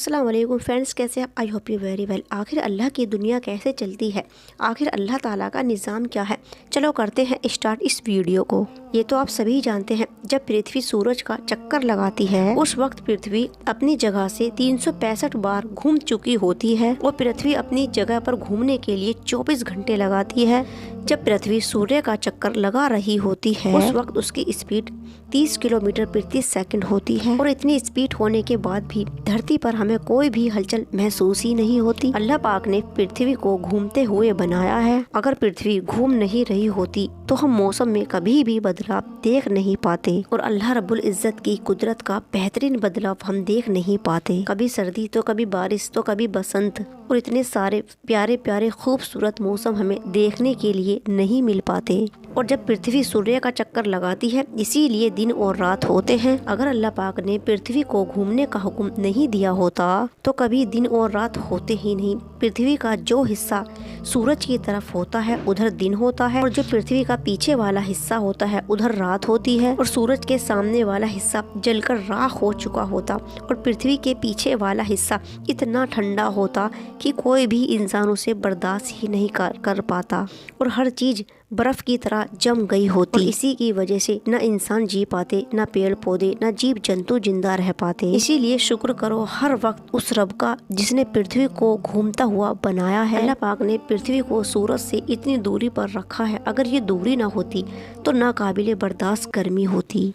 अस्सलाम वालेकुम फ्रेंड्स, कैसे आप? I hope you very well. आखिर अल्लाह की दुनिया कैसे चलती है, आखिर अल्लाह ताला का निज़ाम क्या है? चलो करते हैं स्टार्ट इस वीडियो को। ये तो आप सभी जानते हैं, जब पृथ्वी सूरज का चक्कर लगाती है उस वक्त पृथ्वी अपनी जगह से 365 बार घूम चुकी होती है और पृथ्वी अपनी जगह पर घूमने के लिए 24 घंटे लगाती है। जब पृथ्वी सूर्य का चक्कर लगा रही होती है उस वक्त उसकी स्पीड 30 किलोमीटर प्रति सेकंड होती है और इतनी स्पीड होने के बाद भी धरती पर हमें कोई भी हलचल महसूस ही नहीं होती। अल्लाह पाक ने पृथ्वी को घूमते हुए बनाया है। अगर पृथ्वी घूम नहीं रही होती तो हम मौसम में कभी भी बदलाव देख नहीं पाते और अल्लाह रब्बुल इज्जत की कुदरत का बेहतरीन बदलाव हम देख नहीं पाते। कभी सर्दी तो कभी बारिश तो कभी बसंत, और इतने सारे प्यारे प्यारे खूबसूरत मौसम हमें देखने के लिए नहीं मिल पाते। और जब पृथ्वी सूर्य का चक्कर लगाती है इसीलिए दिन और रात होते हैं। अगर अल्लाह पाक ने पृथ्वी को घूमने का हुक्म नहीं दिया होता तो कभी दिन और रात होते ही नहीं। पृथ्वी का जो हिस्सा सूरज की तरफ होता है उधर दिन होता है और जो पृथ्वी का पीछे वाला हिस्सा होता है उधर रात होती है और सूरज के सामने वाला हिस्सा जलकर राख हो चुका होता और पृथ्वी के पीछे वाला हिस्सा इतना ठंडा होता कि कोई भी इंसान उसे बर्दाश्त ही नहीं कर पाता और हर चीज बर्फ की तरह जम गई होती। और इसी की वजह से न इंसान जी पाते, न पेड़ पौधे, न जीव जंतु जिंदा रह पाते। इसीलिए शुक्र करो हर वक्त उस रब का जिसने पृथ्वी को घूमता हुआ बनाया है। अल्लाह पाक ने पृथ्वी को सूरज से इतनी दूरी पर रखा है। अगर ये दूरी ना होती तो नाकाबिले बर्दाश्त गर्मी होती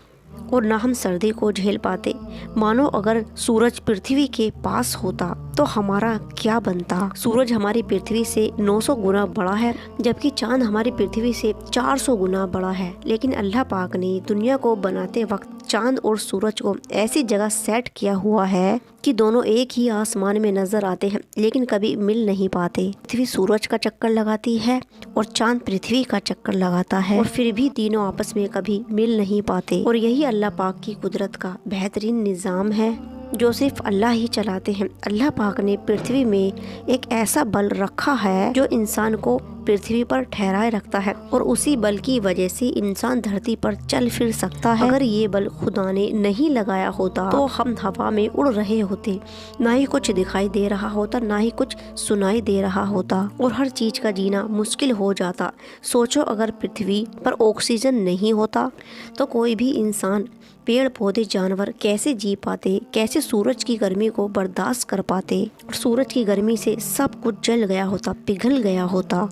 और ना हम सर्दी को झेल पाते। मानो अगर सूरज पृथ्वी के पास होता तो हमारा क्या बनता। सूरज हमारी पृथ्वी से 900 गुना बड़ा है जबकि चांद हमारी पृथ्वी से 400 गुना बड़ा है। लेकिन अल्लाह पाक ने दुनिया को बनाते वक्त चांद और सूरज को ऐसी जगह सेट किया हुआ है कि दोनों एक ही आसमान में नजर आते हैं लेकिन कभी मिल नहीं पाते। पृथ्वी सूरज का चक्कर लगाती है और चांद पृथ्वी का चक्कर लगाता है और फिर भी तीनों आपस में कभी मिल नहीं पाते। और यही अल्लाह पाक की कुदरत का बेहतरीन निज़ाम है जो सिर्फ अल्लाह ही चलाते हैं। अल्लाह पाक ने पृथ्वी में एक ऐसा बल रखा है जो इंसान को पृथ्वी पर ठहराए रखता है और उसी बल की वजह से इंसान धरती पर चल फिर सकता है। अगर ये बल खुदा ने नहीं लगाया होता तो हम हवा में उड़ रहे होते, ना ही कुछ दिखाई दे रहा होता, ना ही कुछ सुनाई दे रहा होता और हर चीज का जीना मुश्किल हो जाता। सोचो अगर पृथ्वी पर ऑक्सीजन नहीं होता तो कोई भी इंसान, पेड़ पौधे, जानवर कैसे जी पाते, कैसे सूरज की गर्मी को बर्दाश्त कर पाते। और सूरज की गर्मी से सब कुछ जल गया होता, पिघल गया होता।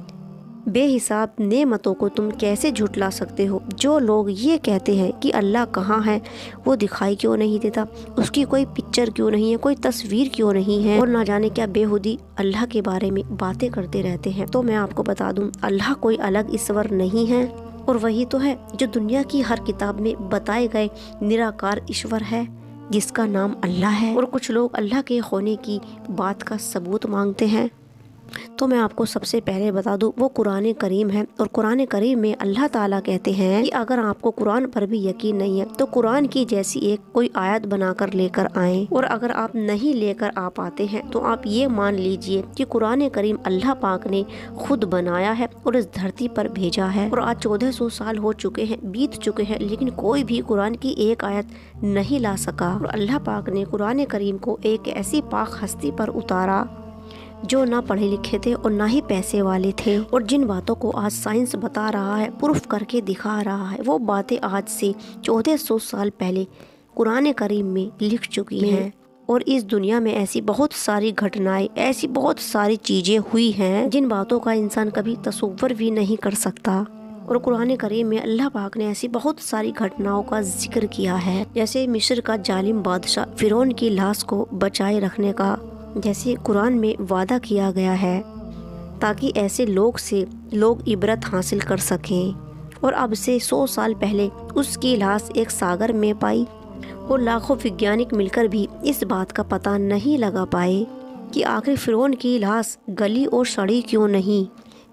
बेहिसाब नेमतों को तुम कैसे झुटला सकते हो। जो लोग ये कहते हैं कि अल्लाह कहाँ है, वो दिखाई क्यों नहीं देता, उसकी कोई पिक्चर क्यों नहीं है, कोई तस्वीर क्यों नहीं है और ना जाने क्या बेहुदी अल्लाह के बारे में बातें करते रहते हैं। तो मैं आपको बता दूं, अल्लाह कोई अलग ईश्वर नहीं है और वही तो है जो दुनिया की हर किताब में बताए गए निराकार ईश्वर है जिसका नाम अल्लाह है। और कुछ लोग अल्लाह के होने की बात का सबूत मांगते हैं। तो मैं आपको सबसे पहले बता दूं, वो कुरान करीम है और कुरान करीम में अल्लाह ताला कहते हैं कि अगर आपको कुरान पर भी यकीन नहीं है तो कुरान की जैसी एक कोई आयत बनाकर लेकर आएं। और अगर आप नहीं लेकर आ पाते हैं तो आप ये मान लीजिए कि कुरान करीम अल्लाह पाक ने खुद बनाया है और इस धरती पर भेजा है। और आज 1400 साल हो चुके हैं, बीत चुके हैं, लेकिन कोई भी कुरान की एक आयत नहीं ला सका। और अल्लाह पाक ने कुरान करीम को एक ऐसी पाक हस्ती पर उतारा जो ना पढ़े लिखे थे और ना ही पैसे वाले थे। और जिन बातों को आज साइंस बता रहा है, प्रूफ करके दिखा रहा है, वो बातें आज से 1400 साल पहले कुरान करीम में लिख चुकी हैं। और इस दुनिया में ऐसी बहुत सारी घटनाएं, ऐसी बहुत सारी चीजें हुई हैं जिन बातों का इंसान कभी तसव्वुर भी नहीं कर सकता। और कुरान करीम में अल्लाह पाक ने ऐसी बहुत सारी घटनाओं का जिक्र किया है, जैसे मिस्र का जालिम बादशाह फिरौन की लाश को बचाए रखने का, जैसे कुरान में वादा किया गया है ताकि ऐसे लोग से लोग इबरत हासिल कर सकें। और अब से 100 साल पहले उसकी लाश एक सागर में पाई और लाखों वैज्ञानिक मिलकर भी इस बात का पता नहीं लगा पाए कि आखिर फिरौन की लाश गली और सड़ी क्यों नहीं।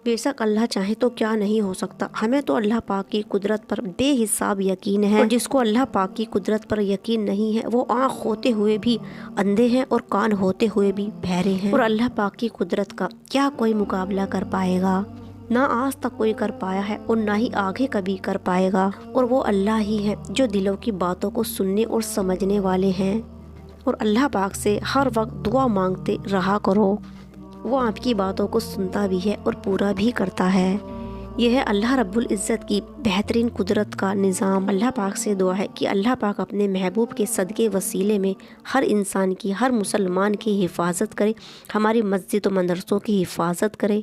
बेशक अल्लाह चाहे तो क्या नहीं हो सकता। हमें तो अल्लाह पाक की कुदरत पर बेहिसाब यकीन है और जिसको अल्लाह पाक की कुदरत पर यकीन नहीं है वो आँख होते हुए भी अंधे हैं और कान होते हुए भी बहरे हैं। और अल्लाह पाक की कुदरत का क्या कोई मुकाबला कर पाएगा। ना आज तक कोई कर पाया है और ना ही आगे कभी कर पाएगा। और वो अल्लाह ही है जो दिलों की बातों को सुनने और समझने वाले हैं। اور اللہ پاک سے ہر وقت دعا مانگتے رہا کرو، وہ آپ کی باتوں کو سنتا بھی ہے اور پورا بھی کرتا ہے۔ یہ ہے اللہ رب العزت کی بہترین قدرت کا نظام۔ اللہ پاک سے دعا ہے کہ اللہ پاک اپنے محبوب کے صدقے وسیلے میں ہر انسان کی، ہر مسلمان کی حفاظت کرے، ہماری مسجد و مدرسوں کی حفاظت کرے۔